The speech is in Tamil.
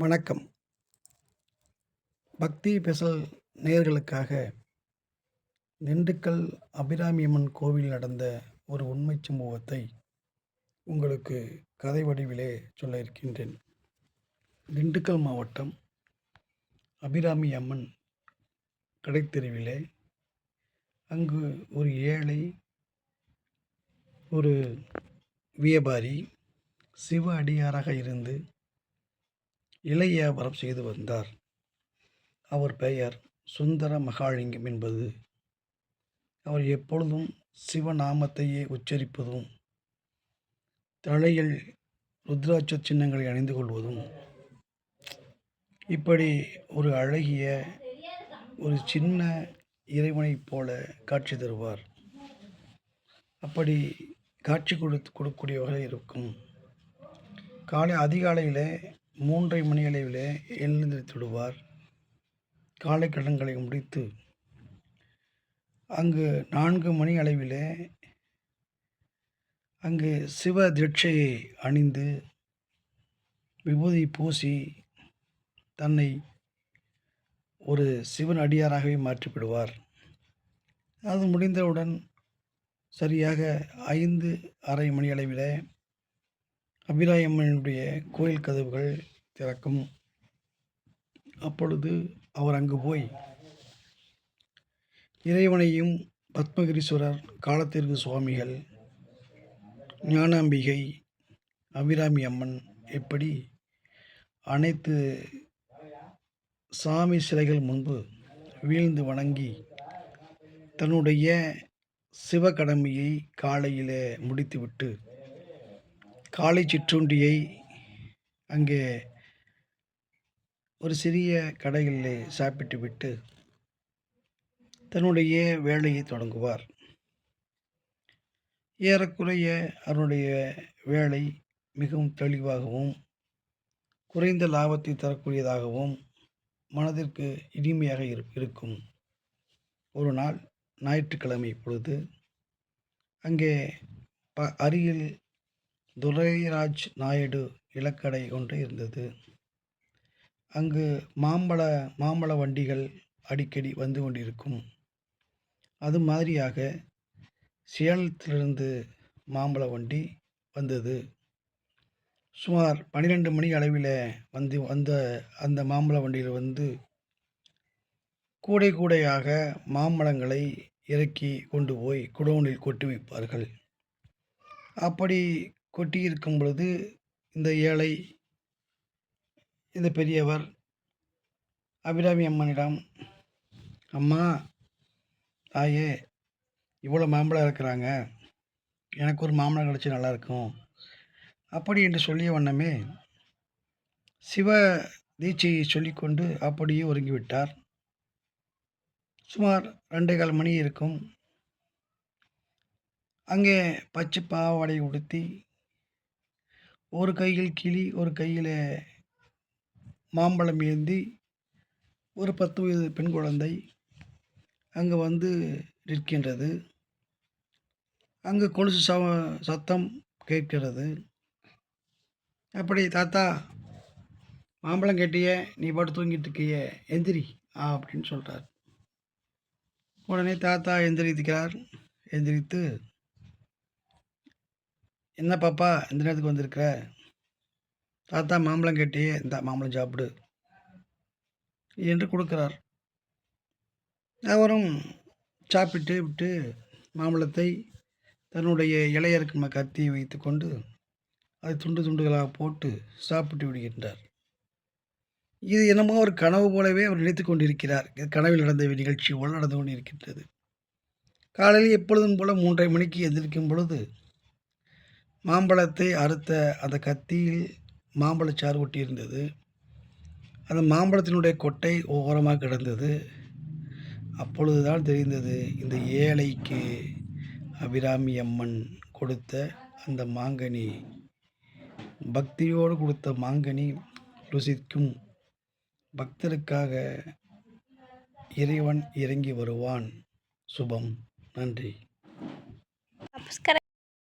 வணக்கம். பக்தி ஸ்பெஷல் நேயர்களுக்காக திண்டுக்கல் அபிராமியம்மன் கோவிலில் நடந்த ஒரு உண்மைச் சம்பவத்தை உங்களுக்கு கதை வடிவிலே சொல்ல இருக்கின்றேன். திண்டுக்கல் மாவட்டம் அபிராமி அம்மன் கடைத்தெருவிலே அங்கு ஒரு ஏழை ஒரு வியாபாரி சிவ அடியாராக இருந்து இலை வியாபாரம் செய்து வந்தார். அவர் பெயர் சுந்தர மகாலிங்கம் என்பது. அவர் எப்பொழுதும் சிவநாமத்தையே உச்சரிப்பதும் தலையில் ருத்ராட்ச சின்னங்களை அணிந்து கொள்வதும், இப்படி ஒரு அழகிய ஒரு சின்ன இறைவனைப் போல காட்சி தருவார். அப்படி காட்சி கொடுக்கக்கூடியவர்கள் இருக்கும். அதிகாலையில் 3:30 மணி அளவில் எழுந்திருத்து விடுவார். காலை கடன்களை முடித்து அங்கு 4 மணி அளவில் அங்கு சிவ தீட்சையை அணிந்து விபூதி பூசி தன்னை ஒரு சிவன் அடியாராகவே மாற்றிவிடுவார். அது முடிந்தவுடன் சரியாக 5:30 மணி அளவில் அபிராமியம்மனுடைய கோயில் கதவுகள் திறக்கும். அப்பொழுது அவர் அங்கு போய் இறைவனையும் பத்மகிரீஸ்வரர், காலத்தீர்வு சுவாமிகள், ஞானாம்பிகை, அபிராமி அம்மன் இப்படி அனைத்து சாமி சிலைகள் முன்பு வீழ்ந்து வணங்கி தன்னுடைய சிவ கடமையை காலையில் முடித்துவிட்டு காலை சிற்றுண்டியை அங்கே ஒரு சிறிய கடைகளில் சாப்பிட்டு விட்டு தன்னுடைய வேலையை தொடங்குவார். ஏறக்குறைய அவருடைய வேலை மிகவும் தெளிவாகவும் குறைந்த லாபத்தை தரக்கூடியதாகவும் மனதிற்கு இனிமையாக இருக்கும். ஒரு நாள் ஞாயிற்றுக்கிழமை பொழுது அங்கே அருகில் துரைராஜ் நாயுடு இலக்கடை ஒன்று இருந்தது. அங்கு மாம்பழ வண்டிகள் அடிக்கடி வந்து கொண்டிருக்கும். அது மாதிரியாக சேலத்திலிருந்து மாம்பழ வண்டி வந்தது. சுமார் 12 மணி அளவில் வந்த அந்த மாம்பழ வண்டியில் வந்து கூடையாக மாம்பழங்களை இறக்கி கொண்டு போய் குடோனில் கொட்டி வைப்பார்கள். அப்படி கொட்டியிருக்கும் பொழுது இந்த ஏழை, இந்த பெரியவர் அபிராமி அம்மனிடம், அம்மா தாயே, இவ்வளோ மாம்பழம் இருக்கிறாங்க, எனக்கு ஒரு மாம்பழம் கிடச்சி நல்லாயிருக்கும் அப்படி என்று சொல்லிய வண்ணமே சிவ தீட்சையை சொல்லிக்கொண்டு அப்படியே ஒருங்கிவிட்டார். சுமார் 2:15 மணி இருக்கும். அங்கே பச்சை பாவாடை உடுத்தி ஒரு கையில் கிளி ஒரு கையில் மாம்பழம் ஏந்தி ஒரு 10 வயது பெண் குழந்தை அங்கே வந்து நிற்கின்றது. அங்கு கொலுசு சத்தம் கேட்கிறது. அப்படி, தாத்தா மாம்பழம் கேட்டியே, நீ பாட்டு தூங்கிட்டு இருக்கிய, எந்திரி அப்படின்னு சொல்கிறார். உடனே தாத்தா எந்திரிக்கிறார். எந்திரித்து, என்ன பாப்பா இந்த நேரத்துக்கு வந்திருக்கிற? தாத்தா மாம்பழம் கேட்டியே, இந்த மாம்பழம் சாப்பிடு என்று கொடுக்கிறார். அவரும் சாப்பிட்டு விட்டு மாம்பழத்தை தன்னுடைய இளையருக்கு கத்தியை வைத்து கொண்டு அதை துண்டுகளாக போட்டு சாப்பிட்டு விடுகின்றார். இது என்னமோ ஒரு கனவு போலவே அவர் நினைத்து கொண்டிருக்கிறார். இது கனவில் நடந்த நிகழ்ச்சி போல நடந்து கொண்டிருக்கின்றது. காலையில் எப்பொழுதும் போல 3:30 மணிக்கு எந்திரிக்கும் பொழுது மாம்பழத்தை அறுத்த அந்த கத்தியில் மாம்பழச்சாறு ஒட்டியிருந்தது. அந்த மாம்பழத்தினுடைய கொட்டை ஓரமாக கிடந்தது. அப்பொழுதுதான் தெரிந்தது, இந்த ஏழைக்கு அபிராமி அம்மன் கொடுத்த அந்த மாங்கனி, பக்தியோடு கொடுத்த மாங்கனி ருசிக்கும். பக்தருக்காக இறைவன் இறங்கி வருவான். சுபம். நன்றி.